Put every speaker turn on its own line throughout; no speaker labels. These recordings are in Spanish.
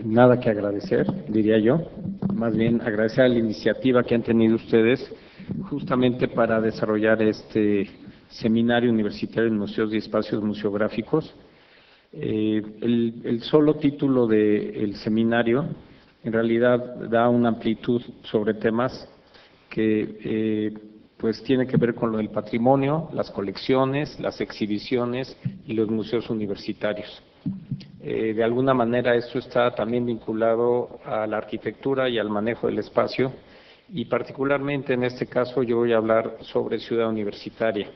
nada que agradecer, diría yo. Más bien agradecer a la iniciativa que han tenido ustedes justamente para desarrollar este seminario universitario en museos y espacios museográficos. El solo título del seminario en realidad da una amplitud sobre temas que pues tiene que ver con lo del patrimonio, las colecciones, las exhibiciones y los museos universitarios. De alguna manera esto está también vinculado a la arquitectura y al manejo del espacio, y particularmente en este caso yo voy a hablar sobre ciudad universitaria.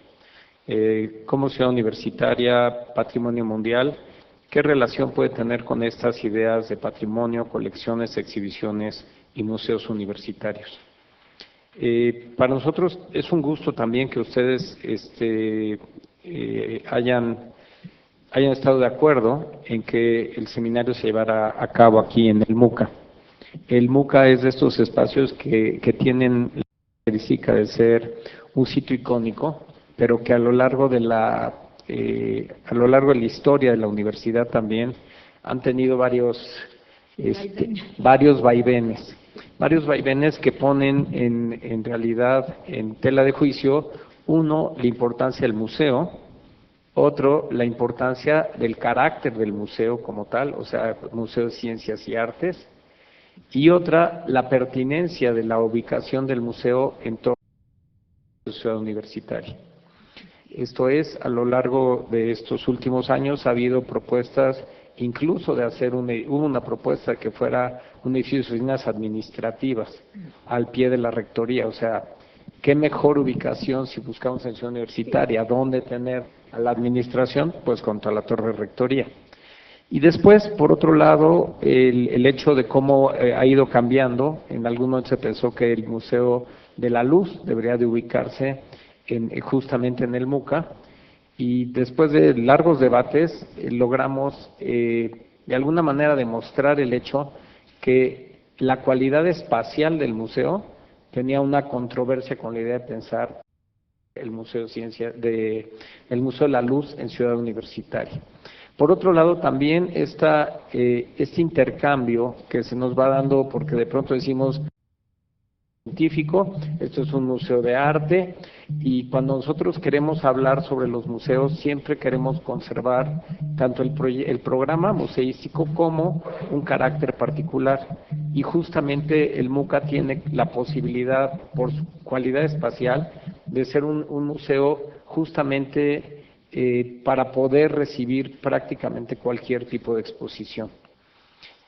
Como ciudad universitaria, patrimonio mundial, ¿qué relación puede tener con estas ideas de patrimonio, colecciones, exhibiciones y museos universitarios? Para nosotros es un gusto también que ustedes hayan estado de acuerdo en que el seminario se llevara a cabo aquí en el MUCA. El MUCA es de estos espacios que tienen la característica de ser un sitio icónico, pero que a lo largo de la historia de la universidad también han tenido varios vaivenes que ponen en realidad en tela de juicio, uno, la importancia del museo, otro, la importancia del carácter del museo como tal, o sea, Museo de Ciencias y Artes, y otra, la pertinencia de la ubicación del museo en toda la ciudad universitaria. Esto es, a lo largo de estos últimos años ha habido propuestas, incluso de hacer hubo una propuesta que fuera un edificio de oficinas administrativas al pie de la rectoría, o sea, ¿qué mejor ubicación si buscamos en ciudad universitaria? ¿Dónde tener a la administración? Pues contra la torre de rectoría. Y después, por otro lado, el hecho de cómo ha ido cambiando, en algún momento se pensó que el Museo de la Luz debería de ubicarse justamente en el MUCA, y después de largos debates logramos de alguna manera demostrar el hecho que la cualidad espacial del museo tenía una controversia con la idea de pensar el Museo el Museo de la Luz en Ciudad Universitaria. Por otro lado, también este intercambio que se nos va dando, porque de pronto decimos científico, esto es un museo de arte, y cuando nosotros queremos hablar sobre los museos, siempre queremos conservar tanto el programa museístico como un carácter particular, y justamente el MUCA tiene la posibilidad, por su cualidad espacial, de ser un museo justamente para poder recibir prácticamente cualquier tipo de exposición.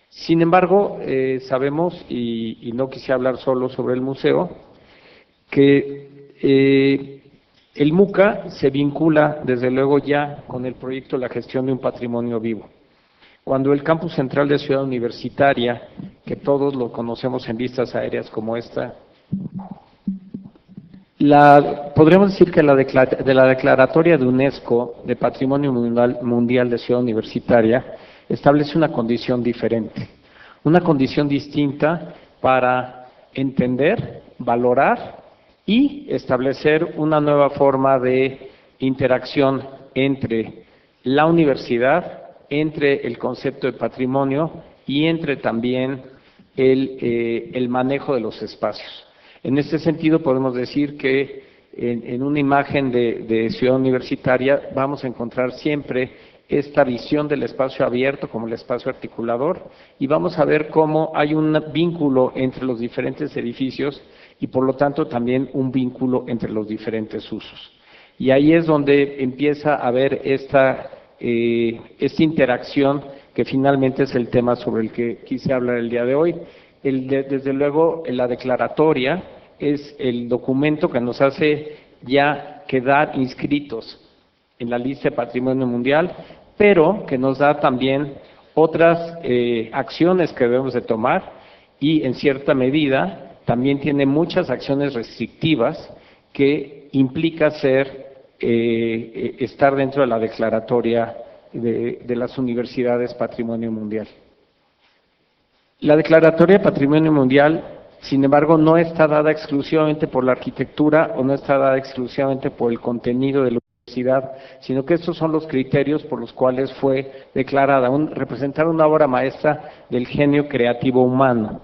Sin embargo, sabemos, y no quisiera hablar solo sobre el museo, que el MUCA se vincula desde luego ya con el proyecto de la gestión de un patrimonio vivo. Cuando el campus central de Ciudad Universitaria, que todos lo conocemos en vistas aéreas como esta, podríamos decir que de la declaratoria de UNESCO de Patrimonio Mundial de Ciudad Universitaria establece una condición diferente, una condición distinta para entender, valorar y establecer una nueva forma de interacción entre la universidad, entre el concepto de patrimonio y entre también el manejo de los espacios. En este sentido podemos decir que en una imagen de ciudad universitaria vamos a encontrar siempre esta visión del espacio abierto como el espacio articulador, y vamos a ver cómo hay un vínculo entre los diferentes edificios y por lo tanto también un vínculo entre los diferentes usos. Y ahí es donde empieza a haber esta interacción que finalmente es el tema sobre el que quise hablar el día de hoy. Desde luego, la declaratoria es el documento que nos hace ya quedar inscritos en la lista de Patrimonio Mundial, pero que nos da también otras acciones que debemos de tomar, y en cierta medida también tiene muchas acciones restrictivas que implica estar dentro de la declaratoria de las universidades Patrimonio Mundial. La Declaratoria de Patrimonio Mundial, sin embargo, no está dada exclusivamente por la arquitectura o no está dada exclusivamente por el contenido de los universidad, sino que estos son los criterios por los cuales fue declarada representar una obra maestra del genio creativo humano.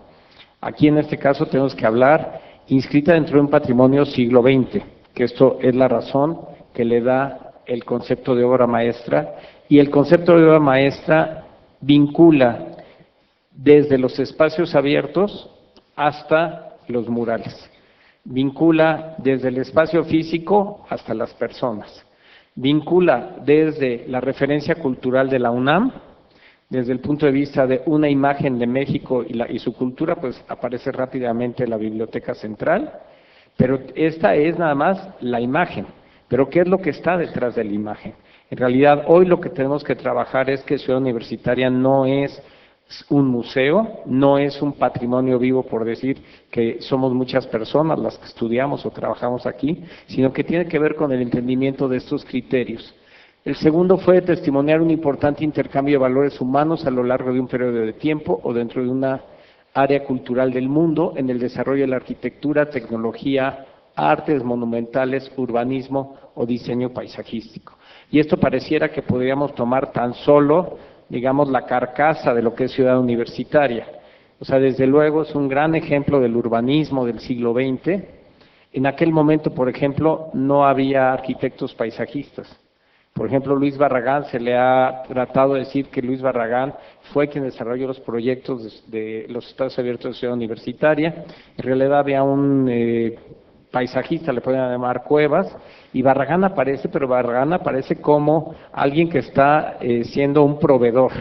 Aquí en este caso tenemos que hablar inscrita dentro de un patrimonio siglo XX, que esto es la razón que le da el concepto de obra maestra, y el concepto de obra maestra vincula desde los espacios abiertos hasta los murales. Vincula desde el espacio físico hasta las personas. Vincula desde la referencia cultural de la UNAM, desde el punto de vista de una imagen de México y su cultura, pues aparece rápidamente en la Biblioteca Central, pero esta es nada más la imagen. Pero ¿qué es lo que está detrás de la imagen? En realidad, hoy lo que tenemos que trabajar es que Ciudad Universitaria no es un museo, no es un patrimonio vivo, por decir que somos muchas personas las que estudiamos o trabajamos aquí, sino que tiene que ver con el entendimiento de estos criterios. El segundo fue testimoniar un importante intercambio de valores humanos a lo largo de un periodo de tiempo o dentro de una área cultural del mundo en el desarrollo de la arquitectura, tecnología, artes monumentales, urbanismo o diseño paisajístico. Y esto pareciera que podríamos tomar tan solo, digamos, la carcasa de lo que es Ciudad Universitaria. O sea, desde luego es un gran ejemplo del urbanismo del siglo XX. En aquel momento, por ejemplo, no había arquitectos paisajistas. Por ejemplo, Luis Barragán, se le ha tratado de decir que Luis Barragán fue quien desarrolló los proyectos de los espacios abiertos de Ciudad Universitaria. En realidad había un paisajista, le pueden llamar Cuevas, y Barragán aparece, pero Barragán aparece como alguien que está siendo un proveedor,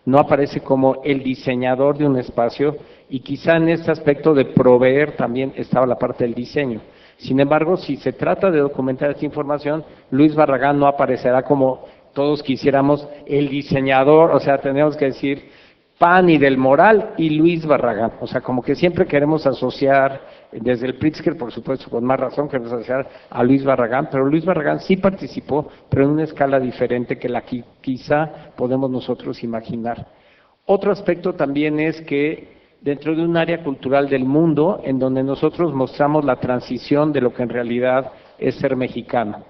no aparece como el diseñador de un espacio, y quizá en este aspecto de proveer también estaba la parte del diseño. Sin embargo, si se trata de documentar esta información, Luis Barragán no aparecerá como todos quisiéramos el diseñador, o sea, tenemos que decir Pani del Moral y Luis Barragán, o sea, como que siempre queremos asociar, desde el Pritzker, por supuesto, con más razón queremos asociar a Luis Barragán, pero Luis Barragán sí participó, pero en una escala diferente que la que quizá podemos nosotros imaginar. Otro aspecto también es que dentro de un área cultural del mundo, en donde nosotros mostramos la transición de lo que en realidad es ser mexicano,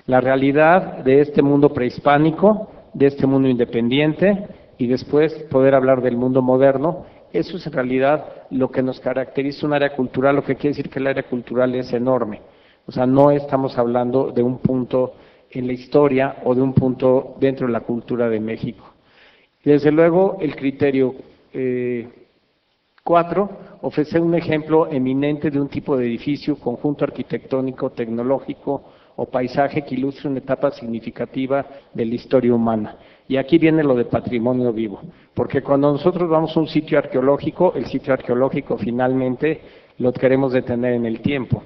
la realidad de este mundo prehispánico, de este mundo independiente, y después poder hablar del mundo moderno. Eso es en realidad lo que nos caracteriza un área cultural, lo que quiere decir que el área cultural es enorme. O sea, no estamos hablando de un punto en la historia o de un punto dentro de la cultura de México. Y desde luego, el criterio 4, ofrecer un ejemplo eminente de un tipo de edificio, conjunto arquitectónico, tecnológico o paisaje que ilustre una etapa significativa de la historia humana. Y aquí viene lo de patrimonio vivo, porque cuando nosotros vamos a un sitio arqueológico, el sitio arqueológico finalmente lo queremos detener en el tiempo.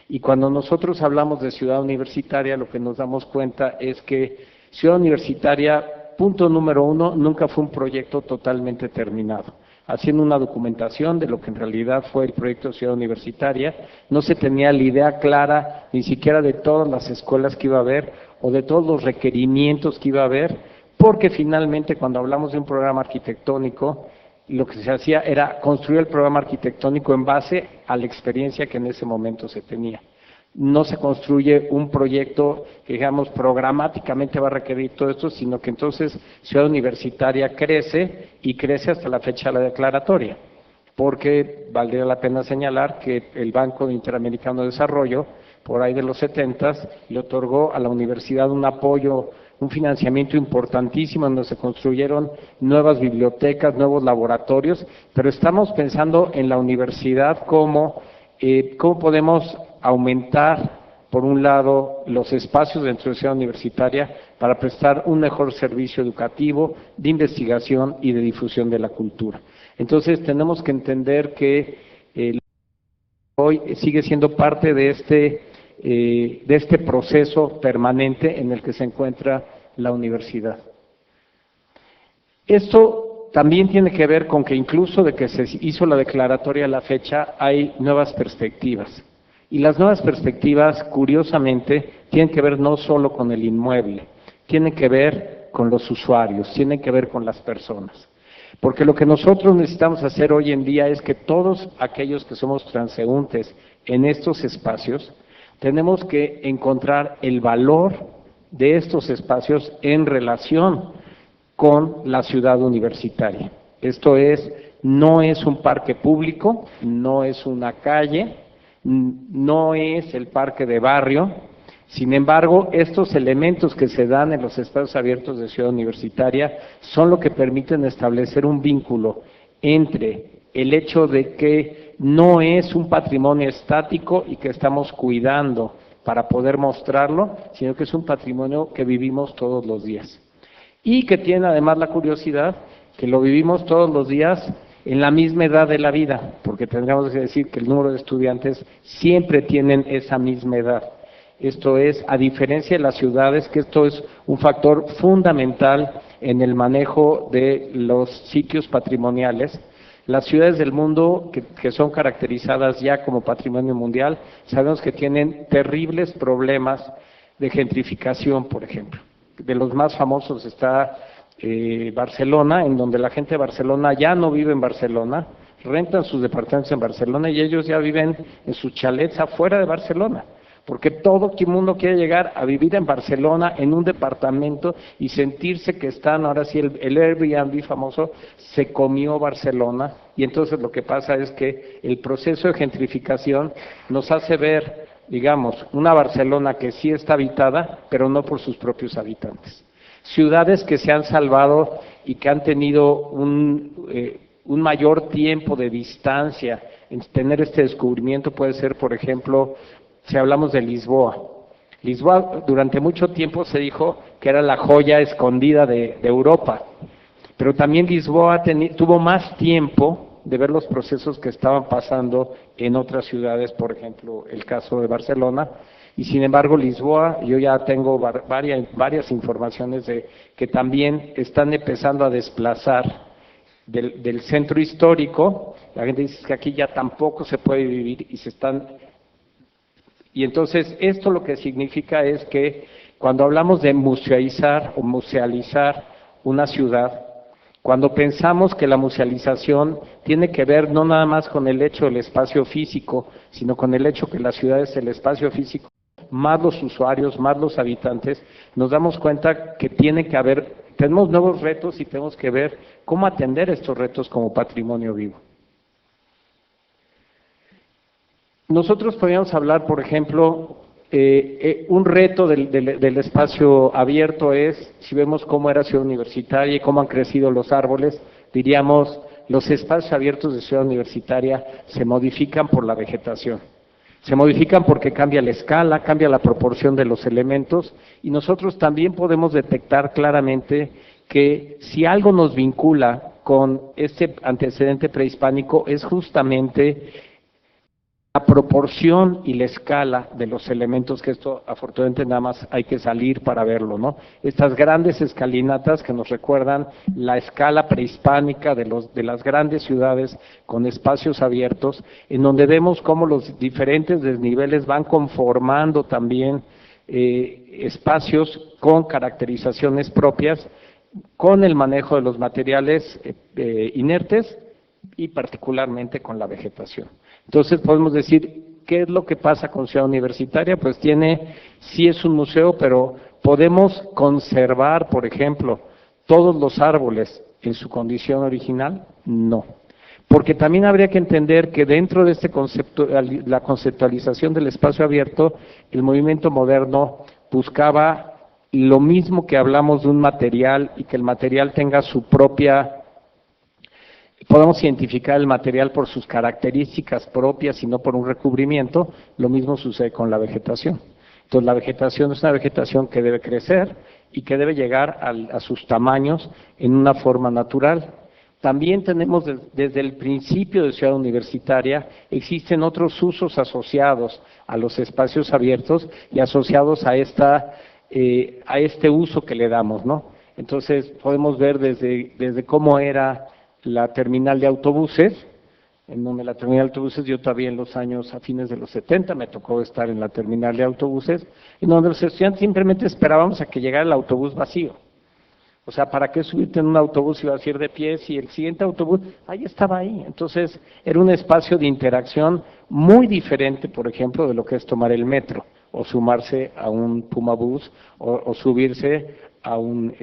Y cuando nosotros hablamos de Ciudad Universitaria, lo que nos damos cuenta es que Ciudad Universitaria, punto número 1, nunca fue un proyecto totalmente terminado. Haciendo una documentación de lo que en realidad fue el proyecto de Ciudad Universitaria, no se tenía la idea clara ni siquiera de todas las escuelas que iba a haber o de todos los requerimientos que iba a haber, porque finalmente cuando hablamos de un programa arquitectónico, lo que se hacía era construir el programa arquitectónico en base a la experiencia que en ese momento se tenía. No se construye un proyecto que, digamos, programáticamente va a requerir todo esto, sino que entonces Ciudad Universitaria crece y crece hasta la fecha de la declaratoria, porque valdría la pena señalar que el Banco Interamericano de Desarrollo, por ahí de los 70s, le otorgó a la universidad un apoyo, un financiamiento importantísimo en donde se construyeron nuevas bibliotecas, nuevos laboratorios, pero estamos pensando en la universidad como cómo podemos aumentar, por un lado, los espacios dentro de Ciudad Universitaria para prestar un mejor servicio educativo, de investigación y de difusión de la cultura. Entonces, tenemos que entender que hoy sigue siendo parte de este proceso permanente en el que se encuentra la universidad. Esto también tiene que ver con que incluso de que se hizo la declaratoria a la fecha, hay nuevas perspectivas. Y las nuevas perspectivas, curiosamente, tienen que ver no solo con el inmueble, tienen que ver con los usuarios, tienen que ver con las personas. Porque lo que nosotros necesitamos hacer hoy en día es que todos aquellos que somos transeúntes en estos espacios, tenemos que encontrar el valor de estos espacios en relación con la ciudad universitaria. Esto es, no es un parque público, no es una calle, no es el parque de barrio. Sin embargo, estos elementos que se dan en los espacios abiertos de Ciudad Universitaria son lo que permiten establecer un vínculo entre el hecho de que no es un patrimonio estático y que estamos cuidando para poder mostrarlo, sino que es un patrimonio que vivimos todos los días. Y que tiene además la curiosidad que lo vivimos todos los días en la misma edad de la vida, porque tendríamos que decir que el número de estudiantes siempre tienen esa misma edad. Esto es, a diferencia de las ciudades, que esto es un factor fundamental en el manejo de los sitios patrimoniales. Las ciudades del mundo que son caracterizadas ya como patrimonio mundial, sabemos que tienen terribles problemas de gentrificación, por ejemplo. De los más famosos está Barcelona, en donde la gente de Barcelona ya no vive en Barcelona, rentan sus departamentos en Barcelona y ellos ya viven en sus chalets afuera de Barcelona, porque todo el mundo quiere llegar a vivir en Barcelona en un departamento y sentirse que están, ahora sí, el Airbnb famoso se comió Barcelona, y entonces lo que pasa es que el proceso de gentrificación nos hace ver, digamos, una Barcelona que sí está habitada, pero no por sus propios habitantes. Ciudades que se han salvado y que han tenido un mayor tiempo de distancia en tener este descubrimiento puede ser, por ejemplo, si hablamos de Lisboa. Lisboa durante mucho tiempo se dijo que era la joya escondida de Europa, pero también Lisboa tuvo más tiempo de ver los procesos que estaban pasando en otras ciudades, por ejemplo, el caso de Barcelona, y sin embargo Lisboa, yo ya tengo varias informaciones de que también están empezando a desplazar del centro histórico. La gente dice que aquí ya tampoco se puede vivir y entonces esto lo que significa es que cuando hablamos de musealizar o musealizar una ciudad, cuando pensamos que la musealización tiene que ver no nada más con el hecho del espacio físico, sino con el hecho que la ciudad es el espacio físico, más los usuarios, más los habitantes, nos damos cuenta que tenemos nuevos retos y tenemos que ver cómo atender estos retos como patrimonio vivo. Nosotros podríamos hablar, por ejemplo, un reto del espacio abierto es, si vemos cómo era Ciudad Universitaria y cómo han crecido los árboles, diríamos, los espacios abiertos de Ciudad Universitaria se modifican por la vegetación. Se modifican porque cambia la escala, cambia la proporción de los elementos, y nosotros también podemos detectar claramente que si algo nos vincula con este antecedente prehispánico es justamente la proporción y la escala de los elementos, que esto afortunadamente nada más hay que salir para verlo, ¿no? Estas grandes escalinatas que nos recuerdan la escala prehispánica de las grandes ciudades con espacios abiertos, en donde vemos cómo los diferentes desniveles van conformando también espacios con caracterizaciones propias, con el manejo de los materiales inertes y particularmente con la vegetación. Entonces podemos decir, ¿qué es lo que pasa con Ciudad Universitaria? Pues sí es un museo, pero podemos conservar, por ejemplo, todos los árboles en su condición original. No. Porque también habría que entender que dentro de este concepto, la conceptualización del espacio abierto, el movimiento moderno buscaba lo mismo que hablamos de un material y que el material tenga su propia. Podemos identificar el material por sus características propias y no por un recubrimiento. Lo mismo sucede con la vegetación. Entonces la vegetación es una vegetación que debe crecer y que debe llegar a sus tamaños en una forma natural. También tenemos desde el principio de Ciudad Universitaria, existen otros usos asociados a los espacios abiertos y asociados a este uso que le damos, ¿no? Entonces podemos ver desde cómo era la terminal de autobuses, en donde la terminal de autobuses, yo todavía en los años, a fines de los 70, me tocó estar en la terminal de autobuses, en donde los estudiantes simplemente esperábamos a que llegara el autobús vacío. O sea, ¿para qué subirte en un autobús y vas a ir de pie si el siguiente autobús, ahí estaba ahí? Entonces, era un espacio de interacción muy diferente, por ejemplo, de lo que es tomar el metro. o sumarse a un Puma Bus o subirse a un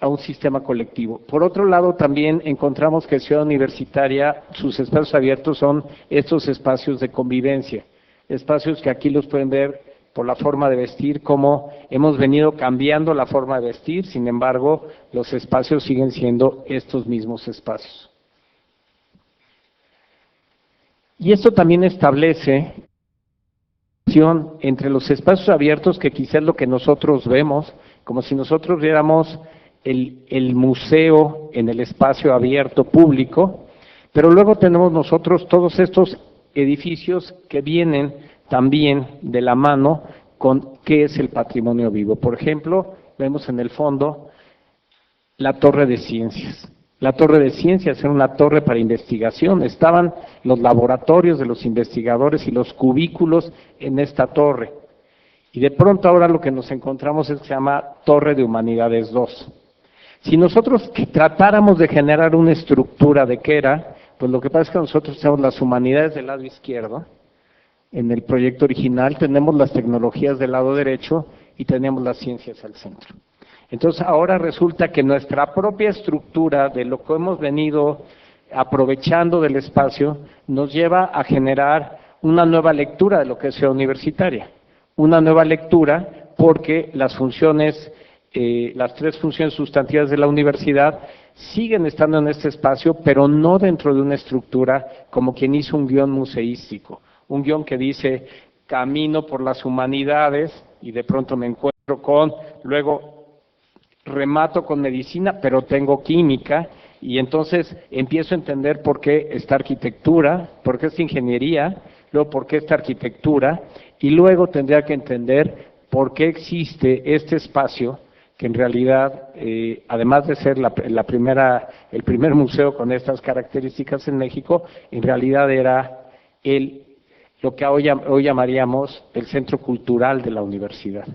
a un sistema colectivo. Por otro lado, también encontramos que Ciudad Universitaria, sus espacios abiertos son estos espacios de convivencia, espacios que aquí los pueden ver por la forma de vestir, cómo hemos venido cambiando la forma de vestir, sin embargo, los espacios siguen siendo estos mismos espacios. Y esto también establece entre los espacios abiertos, que quizás es lo que nosotros vemos, como si nosotros viéramos el museo en el espacio abierto público, pero luego tenemos nosotros todos estos edificios que vienen también de la mano con qué es el patrimonio vivo. Por ejemplo, vemos en el fondo la Torre de Ciencias. La Torre de Ciencias era una torre para investigación, estaban los laboratorios de los investigadores y los cubículos en esta torre. Y de pronto ahora lo que nos encontramos es que se llama Torre de Humanidades 2. Si nosotros tratáramos de generar una estructura de qué era, pues lo que pasa es que nosotros tenemos las humanidades del lado izquierdo, en el proyecto original tenemos las tecnologías del lado derecho y tenemos las ciencias al centro. Entonces ahora resulta que nuestra propia estructura de lo que hemos venido aprovechando del espacio nos lleva a generar una nueva lectura de lo que es Ciudad Universitaria. Una nueva lectura porque las funciones, las tres funciones sustantivas de la universidad siguen estando en este espacio, pero no dentro de una estructura como quien hizo un guión museístico. Un guión que dice, camino por las humanidades y de pronto me encuentro con, luego remato con medicina, pero tengo química, y entonces empiezo a entender por qué esta arquitectura, por qué esta ingeniería, luego por qué esta arquitectura, y luego tendría que entender por qué existe este espacio, que en realidad, además de ser el primer museo con estas características en México, en realidad era lo que hoy llamaríamos el centro cultural de la universidad.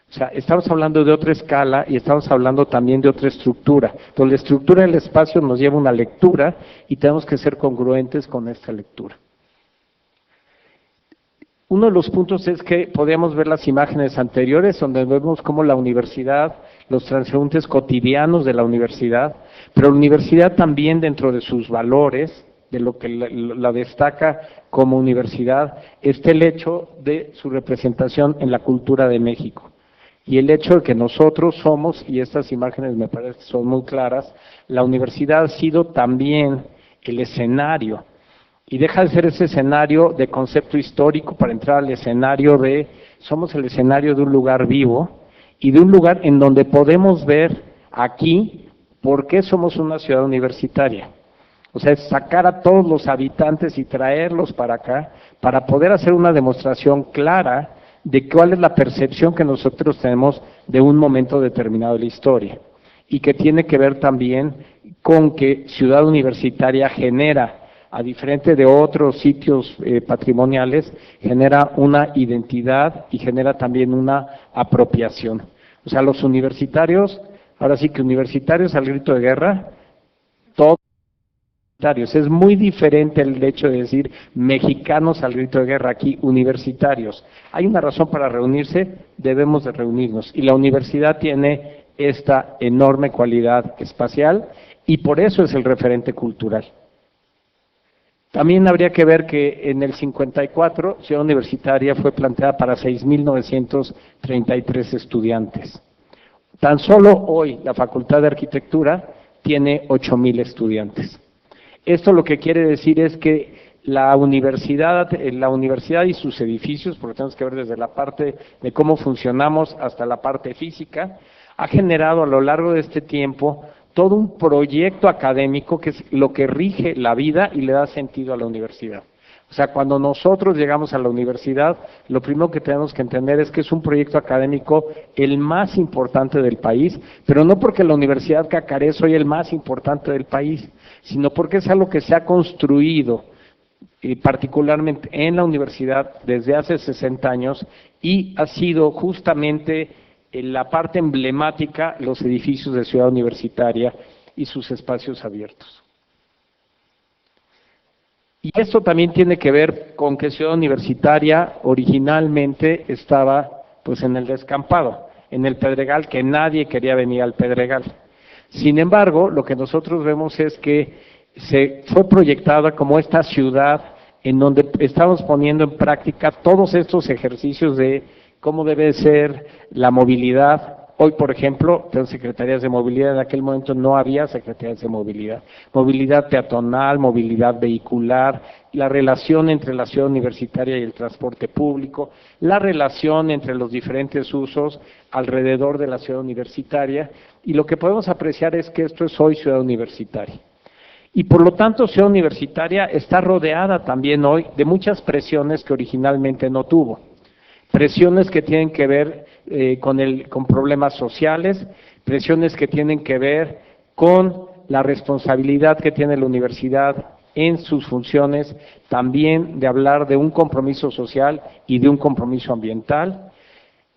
O sea, estamos hablando de otra escala y estamos hablando también de otra estructura. Entonces, la estructura del espacio nos lleva a una lectura y tenemos que ser congruentes con esta lectura. Uno de los puntos es que podemos ver las imágenes anteriores, donde vemos cómo la universidad, los transeúntes cotidianos de la universidad, pero la universidad también dentro de sus valores, de lo que la destaca como universidad, está el hecho de su representación en la cultura de México. Y el hecho de que nosotros somos, y estas imágenes me parece que son muy claras, la universidad ha sido también el escenario, y deja de ser ese escenario de concepto histórico para entrar al escenario somos el escenario de un lugar vivo, y de un lugar en donde podemos ver aquí por qué somos una ciudad universitaria. O sea, es sacar a todos los habitantes y traerlos para acá, para poder hacer una demostración clara de cuál es la percepción que nosotros tenemos de un momento determinado de la historia, y que tiene que ver también con que Ciudad Universitaria genera, a diferente de otros sitios patrimoniales, genera una identidad y genera también una apropiación. O sea, los universitarios, ahora sí que universitarios al grito de guerra, todos universitarios. Es muy diferente el hecho de decir mexicanos al grito de guerra, aquí universitarios. Hay una razón para reunirse, debemos de reunirnos. Y la universidad tiene esta enorme cualidad espacial y por eso es el referente cultural. También habría que ver que en el 54 Ciudad Universitaria fue planteada para 6,933 estudiantes. Tan solo hoy la Facultad de Arquitectura tiene 8,000 estudiantes. Esto lo que quiere decir es que la universidad y sus edificios, porque tenemos que ver desde la parte de cómo funcionamos hasta la parte física, ha generado a lo largo de este tiempo todo un proyecto académico que es lo que rige la vida y le da sentido a la universidad. O sea, cuando nosotros llegamos a la universidad, lo primero que tenemos que entender es que es un proyecto académico el más importante del país, pero no porque la Universidad Cacaré soy el más importante del país, sino porque es algo que se ha construido particularmente en la universidad desde hace 60 años y ha sido justamente la parte emblemática, los edificios de Ciudad Universitaria y sus espacios abiertos. Y esto también tiene que ver con que Ciudad Universitaria originalmente estaba pues en el descampado, en el Pedregal, que nadie quería venir al Pedregal. Sin embargo, lo que nosotros vemos es que se fue proyectada como esta ciudad en donde estamos poniendo en práctica todos estos ejercicios de cómo debe ser la movilidad. Hoy, por ejemplo, tengo secretarías de movilidad, en aquel momento no había secretarías de movilidad. Movilidad peatonal, movilidad vehicular, la relación entre la ciudad universitaria y el transporte público, la relación entre los diferentes usos alrededor de la ciudad universitaria, y lo que podemos apreciar es que esto es hoy ciudad universitaria. Y por lo tanto, Ciudad Universitaria está rodeada también hoy de muchas presiones que originalmente no tuvo. Presiones que tienen que ver con problemas sociales, presiones que tienen que ver con la responsabilidad que tiene la universidad en sus funciones, también de hablar de un compromiso social y de un compromiso ambiental.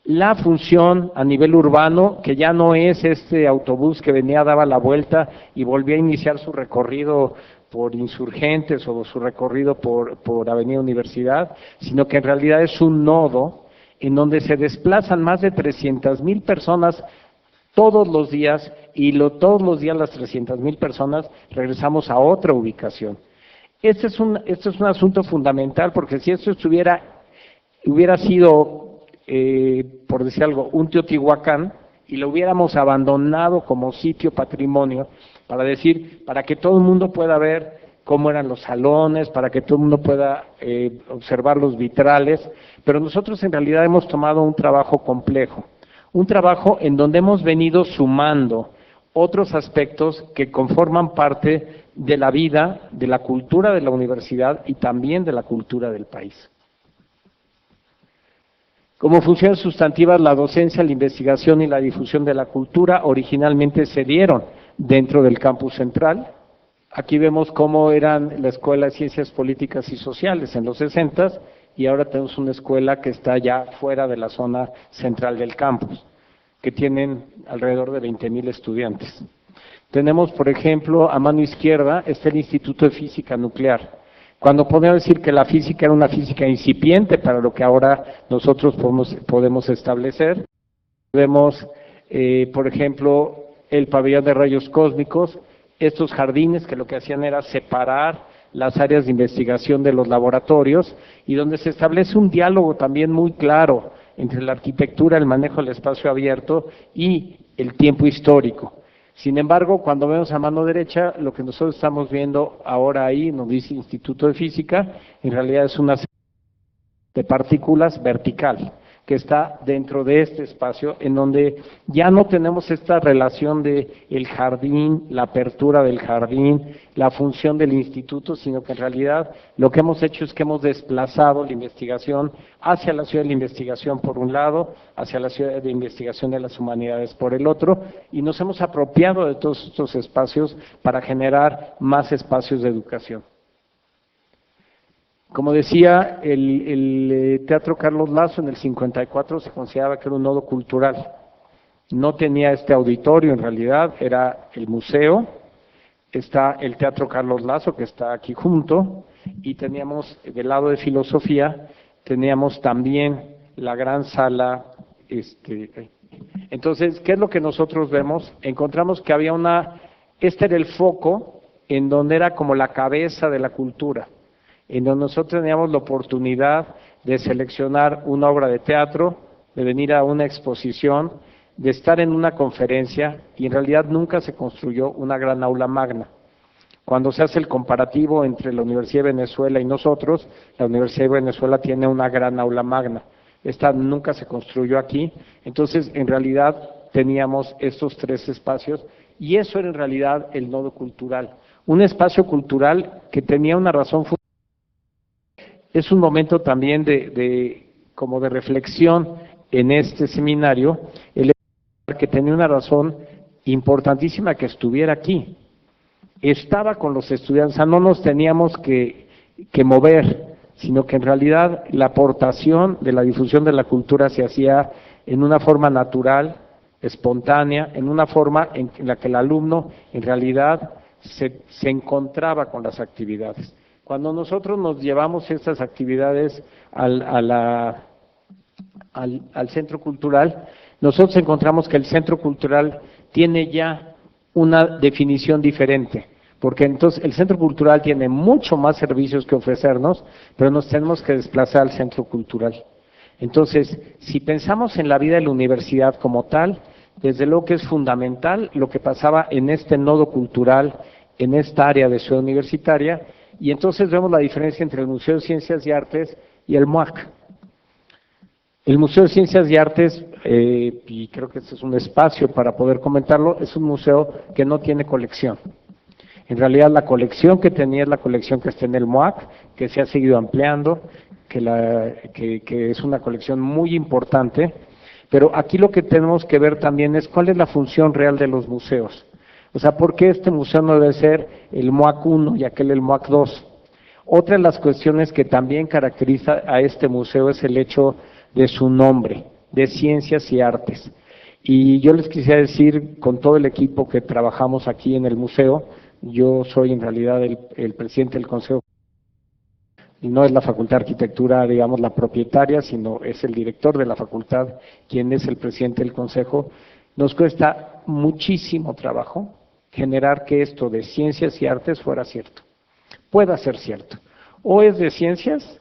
La función a nivel urbano, que ya no es este autobús que venía, daba la vuelta y volvía a iniciar su recorrido por Insurgentes o su recorrido por Avenida Universidad, sino que en realidad es un nodo en donde se desplazan más de 300,000 personas todos los días y todos los días las 300,000 personas regresamos a otra ubicación. Este es un asunto fundamental porque si esto hubiera sido por decir algo, un Teotihuacán, y lo hubiéramos abandonado como sitio patrimonio, para que todo el mundo pueda ver cómo eran los salones, para que todo el mundo pueda observar los vitrales, pero nosotros en realidad hemos tomado un trabajo complejo, un trabajo en donde hemos venido sumando otros aspectos que conforman parte de la vida, de la cultura de la universidad y también de la cultura del país. Como funciones sustantivas, la docencia, la investigación y la difusión de la cultura originalmente se dieron dentro del campus central. Aquí vemos cómo eran la Escuela de Ciencias Políticas y Sociales en los 60 y ahora tenemos una escuela que está ya fuera de la zona central del campus, que tienen alrededor de 20,000 estudiantes. Tenemos, por ejemplo, a mano izquierda está el Instituto de Física Nuclear. Cuando podemos decir que la física era una física incipiente para lo que ahora nosotros podemos establecer, vemos, por ejemplo, el pabellón de rayos cósmicos, estos jardines que lo que hacían era separar las áreas de investigación de los laboratorios y donde se establece un diálogo también muy claro entre la arquitectura, el manejo del espacio abierto y el tiempo histórico. Sin embargo, cuando vemos a mano derecha, lo que nosotros estamos viendo ahora ahí, nos dice Instituto de Física, en realidad es una serie de partículas vertical, que está dentro de este espacio, en donde ya no tenemos esta relación de el jardín, la apertura del jardín, la función del instituto, sino que en realidad lo que hemos hecho es que hemos desplazado la investigación hacia la ciudad de la investigación por un lado, hacia la ciudad de investigación de las humanidades por el otro, y nos hemos apropiado de todos estos espacios para generar más espacios de educación. Como decía, el Teatro Carlos Lazo en el 54 se consideraba que era un nodo cultural. No tenía este auditorio, en realidad era el museo, está el Teatro Carlos Lazo que está aquí junto, y teníamos del lado de filosofía, teníamos también la gran sala. Entonces, ¿qué es lo que nosotros vemos? Encontramos que había este era el foco en donde era como la cabeza de la cultura, en donde nosotros teníamos la oportunidad de seleccionar una obra de teatro, de venir a una exposición, de estar en una conferencia, y en realidad nunca se construyó una gran aula magna. Cuando se hace el comparativo entre la Universidad de Venezuela y nosotros, la Universidad de Venezuela tiene una gran aula magna. Esta nunca se construyó aquí, entonces en realidad teníamos estos tres espacios, y eso era en realidad el nodo cultural. Un espacio cultural que tenía una razón fundamental. Es un momento también como de reflexión en este seminario, el que tenía una razón importantísima que estuviera aquí. Estaba con los estudiantes, o sea, no nos teníamos que mover, sino que en realidad la aportación de la difusión de la cultura se hacía en una forma natural, espontánea, en una forma en la que el alumno en realidad se encontraba con las actividades. Cuando nosotros nos llevamos estas actividades al centro cultural, nosotros encontramos que el centro cultural tiene ya una definición diferente, porque entonces el centro cultural tiene mucho más servicios que ofrecernos, pero nos tenemos que desplazar al centro cultural. Entonces, si pensamos en la vida de la universidad como tal, desde luego que es fundamental lo que pasaba en este nodo cultural, en esta área de Ciudad Universitaria, y entonces vemos la diferencia entre el Museo de Ciencias y Artes y el MUAC. El Museo de Ciencias y Artes, y creo que este es un espacio para poder comentarlo, es un museo que no tiene colección. En realidad la colección que tenía es la colección que está en el MUAC, que se ha seguido ampliando, que es una colección muy importante, pero aquí lo que tenemos que ver también es cuál es la función real de los museos. O sea, ¿por qué este museo no debe ser el MUAC 1 y aquel el MUAC 2? Otra de las cuestiones que también caracteriza a este museo es el hecho de su nombre, de Ciencias y Artes. Y yo les quisiera decir, con todo el equipo que trabajamos aquí en el museo, yo soy en realidad el presidente del Consejo, y no es la Facultad de Arquitectura, digamos, la propietaria, sino es el director de la facultad quien es el presidente del Consejo. Nos cuesta muchísimo trabajo generar que esto de Ciencias y Artes fuera cierto, pueda ser cierto. O es de ciencias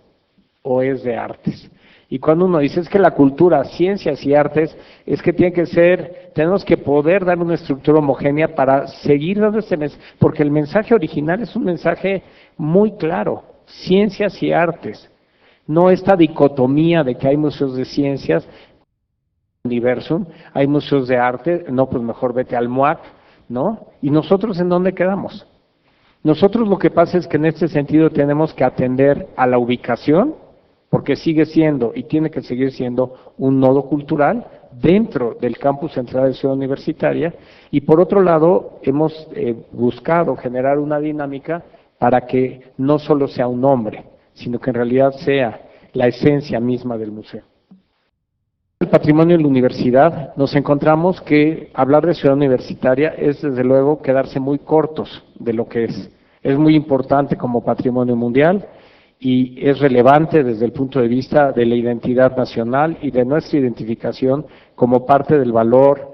o es de artes. Y cuando uno dice es que la cultura, ciencias y artes, es que tiene que ser, tenemos que poder dar una estructura homogénea para seguir dando este mensaje, porque el mensaje original es un mensaje muy claro, ciencias y artes, no esta dicotomía de que hay museos de ciencias, Universum, hay museos de arte, no, pues mejor vete al MUAC, ¿no? ¿Y nosotros en dónde quedamos? Nosotros lo que pasa es que en este sentido tenemos que atender a la ubicación, porque sigue siendo y tiene que seguir siendo un nodo cultural dentro del campus central de Ciudad Universitaria, y por otro lado hemos buscado generar una dinámica para que no solo sea un nombre, sino que en realidad sea la esencia misma del museo. El patrimonio de la universidad, nos encontramos que hablar de Ciudad Universitaria es desde luego quedarse muy cortos de lo que es. Es muy importante como patrimonio mundial y es relevante desde el punto de vista de la identidad nacional y de nuestra identificación como parte del valor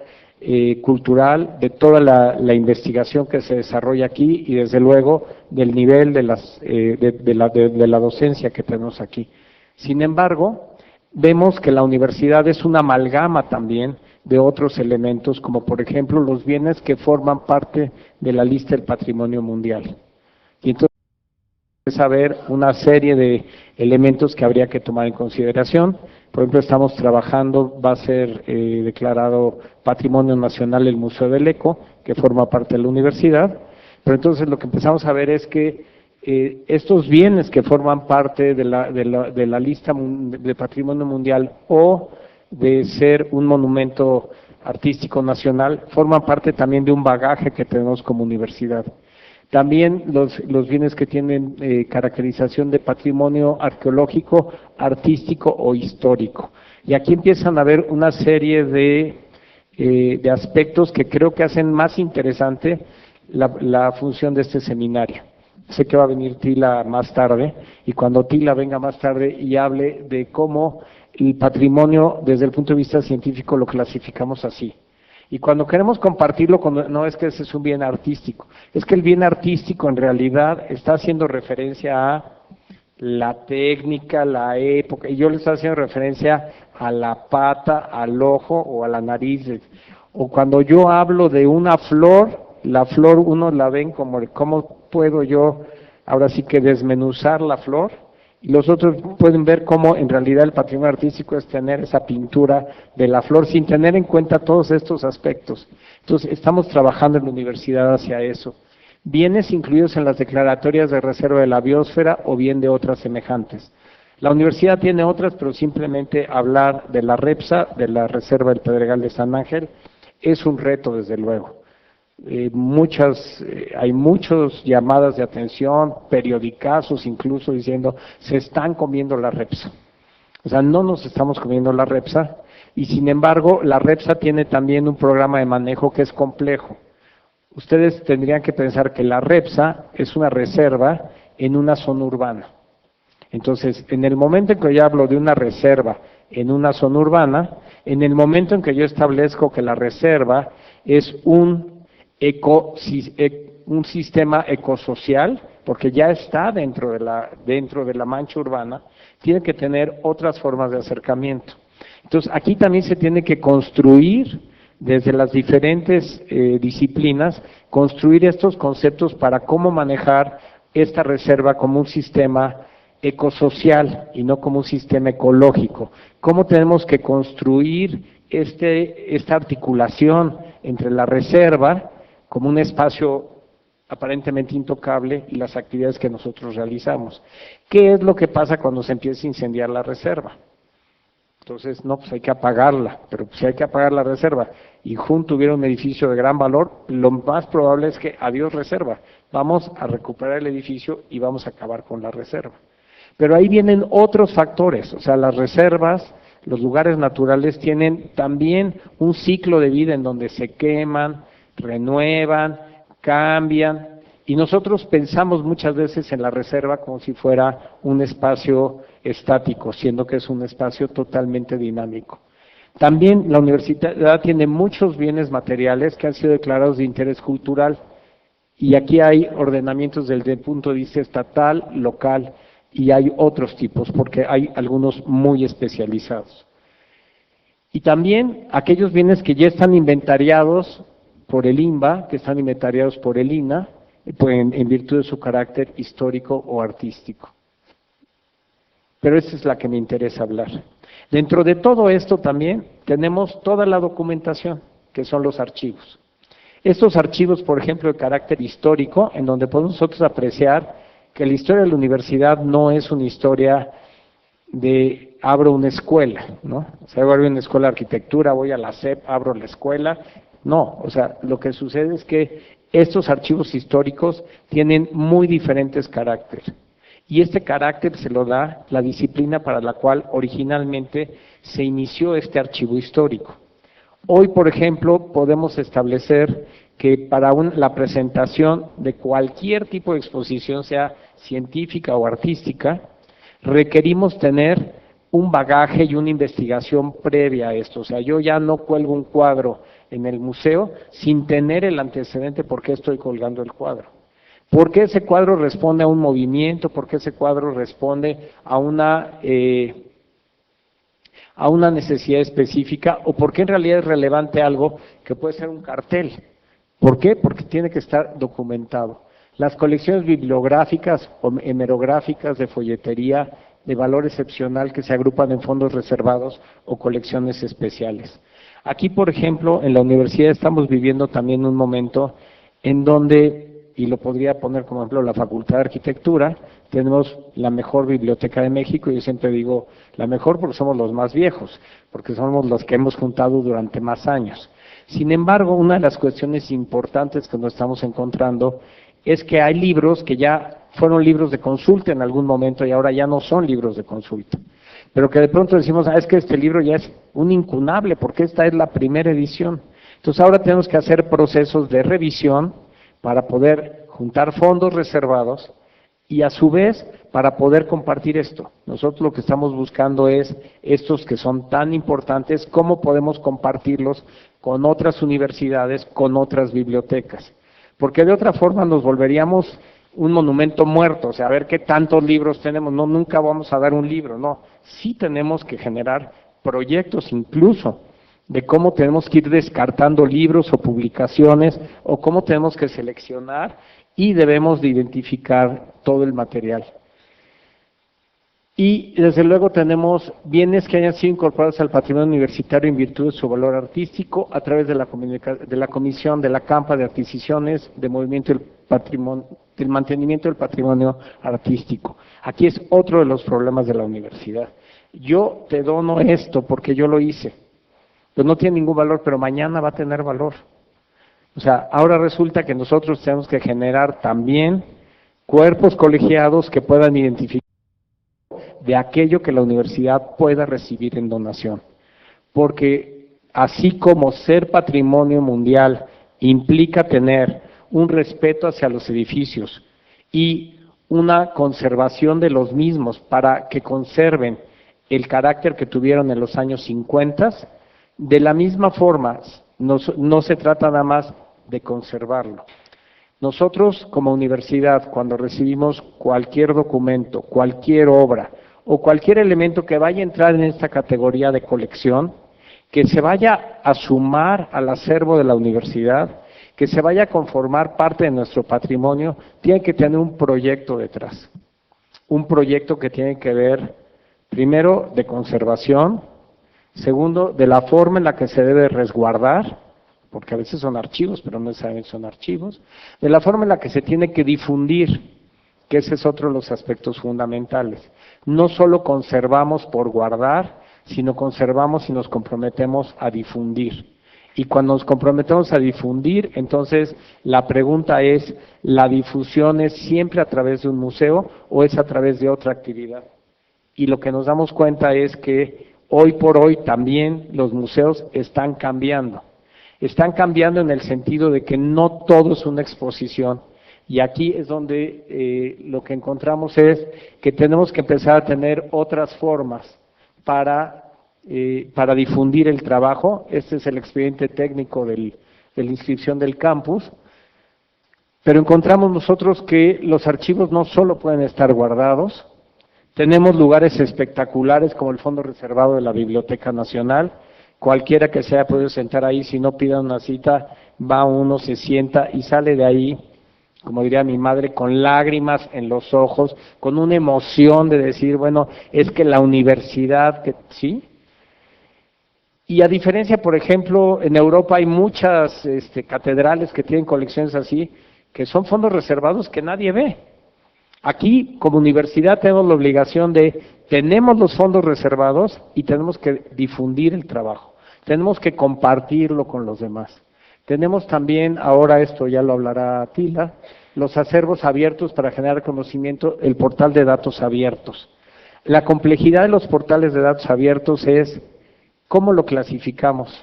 cultural de toda la investigación que se desarrolla aquí y desde luego del nivel de la docencia que tenemos aquí. Sin embargo, vemos que la universidad es una amalgama también de otros elementos, como por ejemplo los bienes que forman parte de la lista del patrimonio mundial. Y entonces saber una serie de elementos que habría que tomar en consideración. Por ejemplo, estamos trabajando, va a ser declarado Patrimonio Nacional el Museo del Eco, que forma parte de la universidad, pero entonces lo que empezamos a ver es que estos bienes que forman parte de la lista de patrimonio mundial o de ser un monumento artístico nacional, forman parte también de un bagaje que tenemos como universidad. También los bienes que tienen caracterización de patrimonio arqueológico, artístico o histórico. Y aquí empiezan a haber una serie de aspectos que creo que hacen más interesante la función de este seminario. Sé que va a venir Tila más tarde, y cuando Tila venga más tarde y hable de cómo el patrimonio desde el punto de vista científico lo clasificamos así. Y cuando queremos compartirlo, no es que ese es un bien artístico, es que el bien artístico en realidad está haciendo referencia a la técnica, la época, y yo le estoy haciendo referencia a la pata, al ojo o a la nariz. O cuando yo hablo de una flor, la flor uno la ven como, ¿cómo puedo yo ahora sí que desmenuzar la flor? Y los otros pueden ver cómo en realidad el patrimonio artístico es tener esa pintura de la flor sin tener en cuenta todos estos aspectos. Entonces, estamos trabajando en la universidad hacia eso. Bienes incluidos en las declaratorias de reserva de la biosfera o bien de otras semejantes. La universidad tiene otras, pero simplemente hablar de la REPSA, de la Reserva del Pedregal de San Ángel, es un reto desde luego. Hay muchas llamadas de atención, periodicazos incluso diciendo se están comiendo la REPSA. O sea, no nos estamos comiendo la REPSA, y sin embargo la REPSA tiene también un programa de manejo que es complejo. Ustedes tendrían que pensar que la REPSA es una reserva en una zona urbana. Entonces, en el momento en que yo hablo de una reserva en una zona urbana, en el momento en que yo establezco que la reserva es un sistema ecosocial, porque ya está dentro de la mancha urbana, tiene que tener otras formas de acercamiento. Entonces, aquí también se tiene que construir, desde las diferentes disciplinas, construir estos conceptos para cómo manejar esta reserva como un sistema ecosocial y no como un sistema ecológico. ¿Cómo tenemos que construir esta articulación entre la reserva como un espacio aparentemente intocable y las actividades que nosotros realizamos? ¿Qué es lo que pasa cuando se empieza a incendiar la reserva? Entonces, no, pues hay que apagarla, pero si hay que apagar la reserva y junto hubiera un edificio de gran valor, lo más probable es que adiós reserva, vamos a recuperar el edificio y vamos a acabar con la reserva. Pero ahí vienen otros factores, o sea, las reservas, los lugares naturales tienen también un ciclo de vida en donde se queman, renuevan, cambian, y nosotros pensamos muchas veces en la reserva como si fuera un espacio estático, siendo que es un espacio totalmente dinámico. También la universidad tiene muchos bienes materiales que han sido declarados de interés cultural, y aquí hay ordenamientos desde el punto de vista estatal, local, y hay otros tipos, porque hay algunos muy especializados. Y también aquellos bienes que ya están inventariados por el INBA, que están inventariados por el INAH, en virtud de su carácter histórico o artístico. Pero esa es la que me interesa hablar. Dentro de todo esto también tenemos toda la documentación, que son los archivos. Estos archivos, por ejemplo, de carácter histórico, en donde podemos nosotros apreciar que la historia de la universidad no es una historia de abro una escuela, ¿no? O sea, abro una escuela de arquitectura, voy a la SEP, abro la escuela. No, o sea, lo que sucede es que estos archivos históricos tienen muy diferentes caracteres. Y este carácter se lo da la disciplina para la cual originalmente se inició este archivo histórico. Hoy, por ejemplo, podemos establecer que para la presentación de cualquier tipo de exposición, sea científica o artística, requerimos tener un bagaje y una investigación previa a esto. O sea, yo ya no cuelgo un cuadro en el museo sin tener el antecedente por qué estoy colgando el cuadro. ¿Por qué ese cuadro responde a un movimiento? ¿Por qué ese cuadro responde a una necesidad específica? ¿O por qué en realidad es relevante algo que puede ser un cartel? ¿Por qué? Porque tiene que estar documentado. Las colecciones bibliográficas o hemerográficas de folletería de valor excepcional que se agrupan en fondos reservados o colecciones especiales. Aquí, por ejemplo, en la universidad estamos viviendo también un momento en donde, y lo podría poner como ejemplo, la Facultad de Arquitectura, tenemos la mejor biblioteca de México, y yo siempre digo la mejor porque somos los más viejos, porque somos los que hemos juntado durante más años. Sin embargo, una de las cuestiones importantes que nos estamos encontrando es que hay libros que ya fueron libros de consulta en algún momento y ahora ya no son libros de consulta. Pero que de pronto decimos, es que este libro ya es un incunable porque esta es la primera edición. Entonces ahora tenemos que hacer procesos de revisión para poder juntar fondos reservados y a su vez para poder compartir esto. Nosotros lo que estamos buscando es estos que son tan importantes, cómo podemos compartirlos con otras universidades, con otras bibliotecas. Porque de otra forma nos volveríamos un monumento muerto, o sea, a ver qué tantos libros tenemos. No, nunca vamos a dar un libro, no. Sí tenemos que generar proyectos incluso de cómo tenemos que ir descartando libros o publicaciones o cómo tenemos que seleccionar y debemos de identificar todo el material. Y desde luego tenemos bienes que hayan sido incorporados al patrimonio universitario en virtud de su valor artístico a través de la Comisión de la Campa de Adquisiciones de Movimiento del Mantenimiento del Patrimonio Artístico. Aquí es otro de los problemas de la universidad. Yo te dono esto porque yo lo hice, pues no tiene ningún valor, pero mañana va a tener valor. O sea, ahora resulta que nosotros tenemos que generar también cuerpos colegiados que puedan identificar de aquello que la universidad pueda recibir en donación. Porque así como ser patrimonio mundial implica tener un respeto hacia los edificios y una conservación de los mismos para que conserven el carácter que tuvieron en los años 50. De la misma forma, no se trata nada más de conservarlo. Nosotros como universidad, cuando recibimos cualquier documento, cualquier obra o cualquier elemento que vaya a entrar en esta categoría de colección, que se vaya a sumar al acervo de la universidad, que se vaya a conformar parte de nuestro patrimonio, tiene que tener un proyecto detrás. Un proyecto que tiene que ver, primero, de conservación, segundo, de la forma en la que se debe resguardar, porque a veces son archivos, pero no necesariamente son archivos, de la forma en la que se tiene que difundir, que ese es otro de los aspectos fundamentales. No solo conservamos por guardar, sino conservamos y nos comprometemos a difundir. Y cuando nos comprometemos a difundir, entonces la pregunta es, ¿la difusión es siempre a través de un museo o es a través de otra actividad? Y lo que nos damos cuenta es que hoy por hoy también los museos están cambiando. Están cambiando en el sentido de que no todo es una exposición. Y aquí es donde lo que encontramos es que tenemos que empezar a tener otras formas para difundir el trabajo. Este es el expediente técnico de la inscripción del campus. Pero encontramos nosotros que los archivos no solo pueden estar guardados, tenemos lugares espectaculares como el fondo reservado de la Biblioteca Nacional. Cualquiera que se haya podido sentar ahí, si no pidan una cita, va uno, se sienta y sale de ahí, como diría mi madre, con lágrimas en los ojos, con una emoción de decir, bueno, es que la universidad, ¿sí? Y a diferencia, por ejemplo, en Europa hay muchas catedrales que tienen colecciones así, que son fondos reservados que nadie ve. Aquí, como universidad, tenemos la obligación tenemos los fondos reservados y tenemos que difundir el trabajo. Tenemos que compartirlo con los demás. Tenemos también, ahora esto ya lo hablará Tila, los acervos abiertos para generar conocimiento, el portal de datos abiertos. La complejidad de los portales de datos abiertos es cómo lo clasificamos,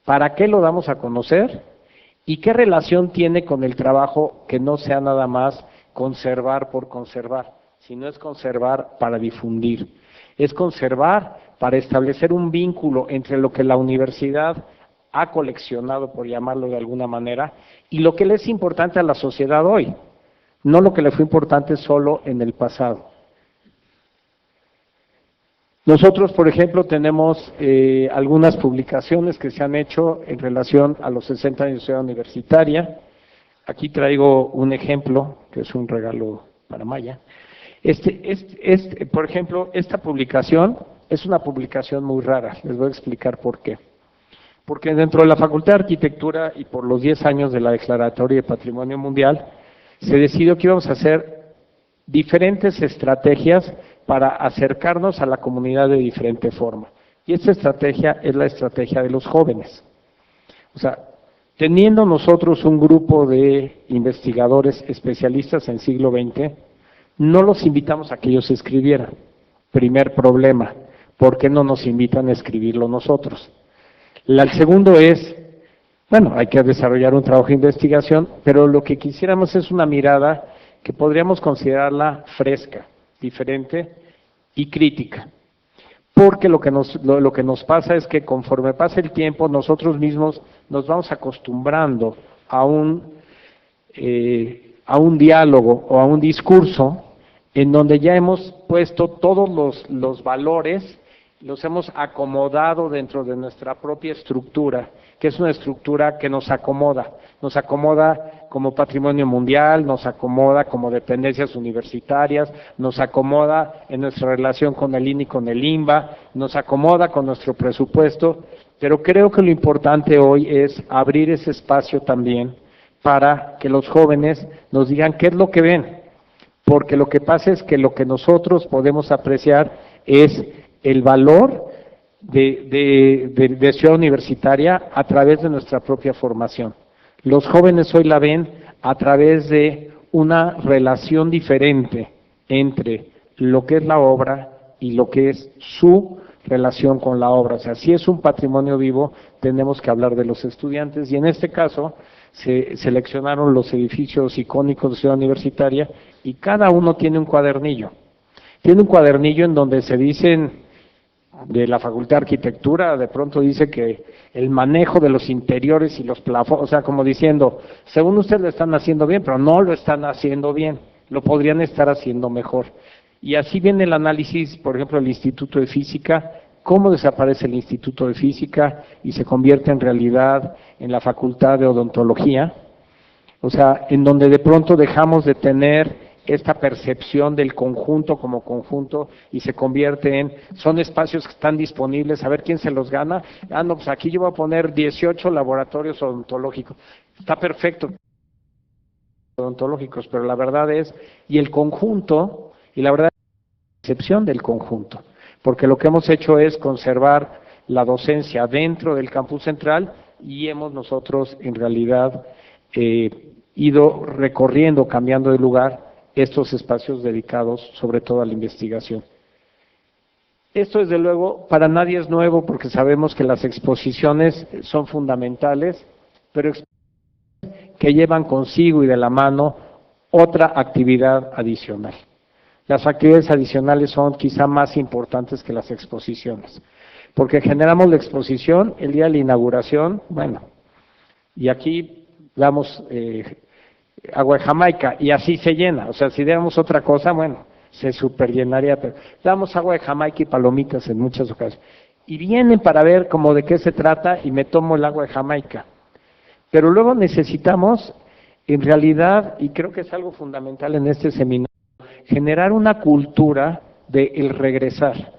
para qué lo damos a conocer y qué relación tiene con el trabajo que no sea nada más conservar por conservar, sino es conservar para difundir, es conservar para establecer un vínculo entre lo que la universidad ha coleccionado, por llamarlo de alguna manera, y lo que le es importante a la sociedad hoy, no lo que le fue importante solo en el pasado. Nosotros, por ejemplo, tenemos algunas publicaciones que se han hecho en relación a los 60 años de Ciudad Universitaria. Aquí traigo un ejemplo, que es un regalo para Maya. Por ejemplo, esta publicación es una publicación muy rara, les voy a explicar por qué. Porque dentro de la Facultad de Arquitectura y por los 10 años de la Declaratoria de Patrimonio Mundial, se decidió que íbamos a hacer diferentes estrategias para acercarnos a la comunidad de diferente forma. Y esta estrategia es la estrategia de los jóvenes. O sea, teniendo nosotros un grupo de investigadores especialistas en siglo XX, no los invitamos a que ellos escribieran. Primer problema, ¿por qué no nos invitan a escribirlo nosotros? El segundo es, bueno, hay que desarrollar un trabajo de investigación, pero lo que quisiéramos es una mirada que podríamos considerarla fresca, diferente y crítica. Porque lo que nos pasa es que conforme pasa el tiempo, nosotros mismos nos vamos acostumbrando a un diálogo o a un discurso en donde ya hemos puesto todos los valores, los hemos acomodado dentro de nuestra propia estructura, que es una estructura que nos acomoda como patrimonio mundial, nos acomoda como dependencias universitarias, nos acomoda en nuestra relación con el INE y con el INBA, nos acomoda con nuestro presupuesto, pero creo que lo importante hoy es abrir ese espacio también para que los jóvenes nos digan qué es lo que ven, porque lo que pasa es que lo que nosotros podemos apreciar es el valor de Ciudad Universitaria a través de nuestra propia formación. Los jóvenes hoy la ven a través de una relación diferente entre lo que es la obra y lo que es su relación con la obra. O sea, si es un patrimonio vivo, tenemos que hablar de los estudiantes y en este caso se seleccionaron los edificios icónicos de Ciudad Universitaria y cada uno tiene un cuadernillo. Tiene un cuadernillo en donde se dicen de la Facultad de Arquitectura, de pronto dice que el manejo de los interiores y los plafones, o sea, como diciendo, según ustedes lo están haciendo bien, pero no lo están haciendo bien, lo podrían estar haciendo mejor. Y así viene el análisis, por ejemplo, del Instituto de Física, cómo desaparece el Instituto de Física y se convierte en realidad en la Facultad de Odontología, o sea, en donde de pronto dejamos de tener esta percepción del conjunto como conjunto y se convierte en, son espacios que están disponibles, a ver quién se los gana. Ah, no, pues aquí yo voy a poner 18 laboratorios odontológicos. Está perfecto, odontológicos, pero la verdad es, y el conjunto, y la verdad es la percepción del conjunto, porque lo que hemos hecho es conservar la docencia dentro del campus central y hemos nosotros en realidad ido recorriendo, cambiando de lugar, estos espacios dedicados sobre todo a la investigación. Esto desde luego para nadie es nuevo porque sabemos que las exposiciones son fundamentales, pero que llevan consigo y de la mano otra actividad adicional. Las actividades adicionales son quizá más importantes que las exposiciones, porque generamos la exposición el día de la inauguración, bueno, y aquí damos agua de Jamaica, y así se llena. O sea, si diéramos otra cosa, bueno, se superllenaría, pero damos agua de Jamaica y palomitas en muchas ocasiones. Y vienen para ver como de qué se trata y me tomo el agua de Jamaica. Pero luego necesitamos, en realidad, y creo que es algo fundamental en este seminario, generar una cultura de el regresar,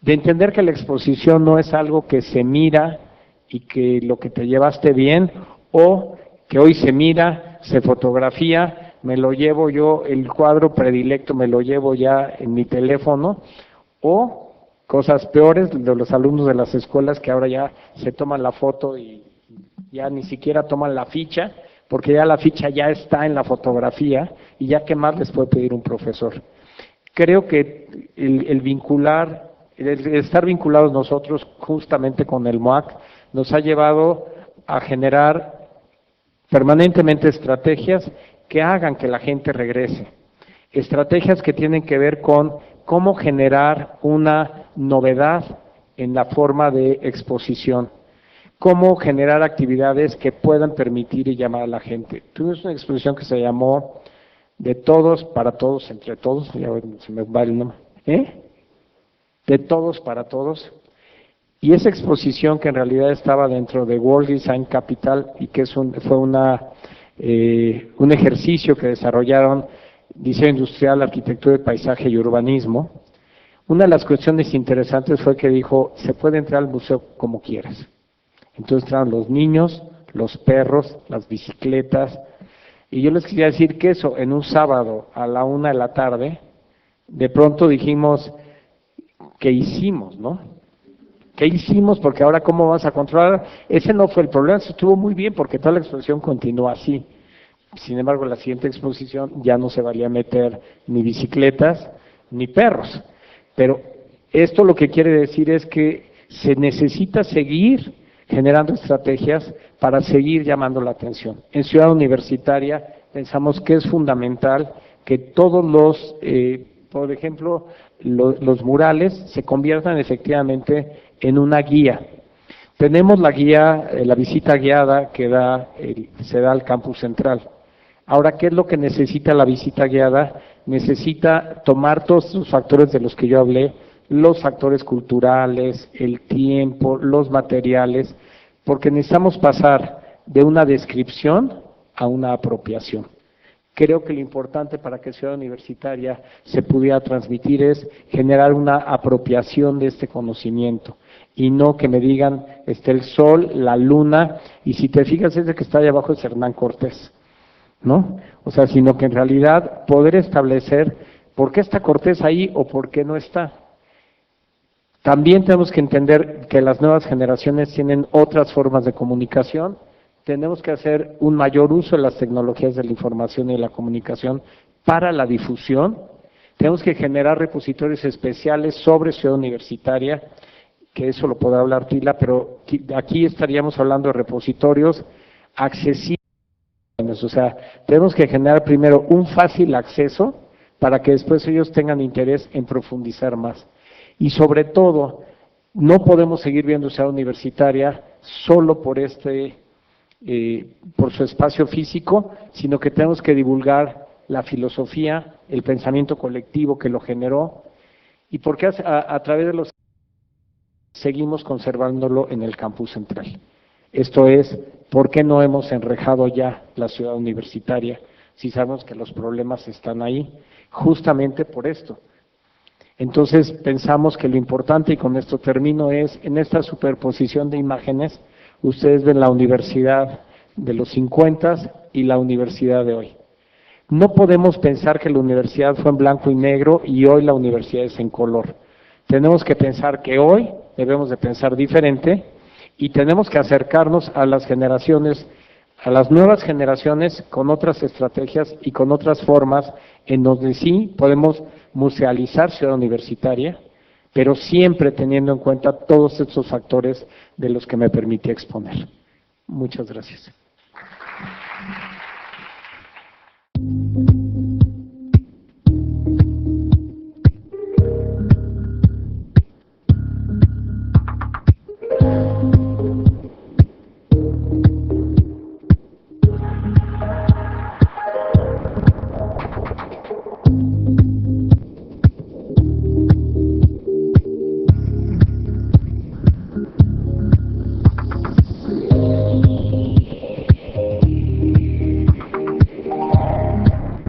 de entender que la exposición no es algo que se mira y que lo que te llevaste bien, o que hoy se mira, se fotografía, me lo llevo yo, el cuadro predilecto me lo llevo ya en mi teléfono, o cosas peores de los alumnos de las escuelas que ahora ya se toman la foto y ya ni siquiera toman la ficha, porque ya la ficha ya está en la fotografía y ya qué más les puede pedir un profesor. Creo que el vincular, el estar vinculados nosotros justamente con el MOAC nos ha llevado a generar permanentemente estrategias que hagan que la gente regrese. Estrategias que tienen que ver con cómo generar una novedad en la forma de exposición, cómo generar actividades que puedan permitir y llamar a la gente. Tuvimos una exposición que se llamó De todos, para todos, entre todos, ya se me va el nombre, De todos, para todos. Y esa exposición que en realidad estaba dentro de World Design Capital y que fue un ejercicio que desarrollaron Diseño Industrial, Arquitectura de Paisaje y Urbanismo, una de las cuestiones interesantes fue que dijo, se puede entrar al museo como quieras. Entonces entraron los niños, los perros, las bicicletas, y yo les quería decir que eso, en un sábado a la 1 de la tarde, de pronto dijimos, ¿qué hicimos, no? ¿Qué hicimos? Porque ahora ¿cómo vamos a controlar? Ese no fue el problema, eso estuvo muy bien porque toda la exposición continuó así. Sin embargo, la siguiente exposición ya no se valía meter ni bicicletas ni perros. Pero esto lo que quiere decir es que se necesita seguir generando estrategias para seguir llamando la atención. En Ciudad Universitaria pensamos que es fundamental que todos los, por ejemplo, los murales se conviertan efectivamente en una guía. Tenemos la guía, la visita guiada que se da al campus central. Ahora, ¿qué es lo que necesita la visita guiada? Necesita tomar todos esos factores de los que yo hablé, los factores culturales, el tiempo, los materiales, porque necesitamos pasar de una descripción a una apropiación. Creo que lo importante para que Ciudad Universitaria se pudiera transmitir es generar una apropiación de este conocimiento y no que me digan está el sol, la luna, y si te fijas ese que está ahí abajo es Hernán Cortés, ¿no? O sea, sino que en realidad poder establecer por qué está Cortés ahí o por qué no está. También tenemos que entender que las nuevas generaciones tienen otras formas de comunicación. Tenemos que hacer un mayor uso de las tecnologías de la información y de la comunicación para la difusión. Tenemos que generar repositorios especiales sobre Ciudad Universitaria, que eso lo podrá hablar Tila, pero aquí estaríamos hablando de repositorios accesibles O sea, tenemos que generar primero un fácil acceso para que después ellos tengan interés en profundizar más. Y sobre todo, no podemos seguir viendo Ciudad Universitaria solo por por su espacio físico, sino que tenemos que divulgar la filosofía, el pensamiento colectivo que lo generó, y porque a través de los seguimos conservándolo en el campus central. Esto es, ¿por qué no hemos enrejado ya la Ciudad Universitaria si sabemos que los problemas están ahí? Justamente por esto. Entonces pensamos que lo importante, y con esto termino, es en esta superposición de imágenes, ustedes ven la universidad de los 50 y la universidad de hoy. No podemos pensar que la universidad fue en blanco y negro y hoy la universidad es en color. Tenemos que pensar que hoy debemos de pensar diferente y tenemos que acercarnos a las generaciones, a las nuevas generaciones con otras estrategias y con otras formas en donde sí podemos musealizar Ciudad Universitaria, pero siempre teniendo en cuenta todos estos factores de los que me permití exponer. Muchas gracias.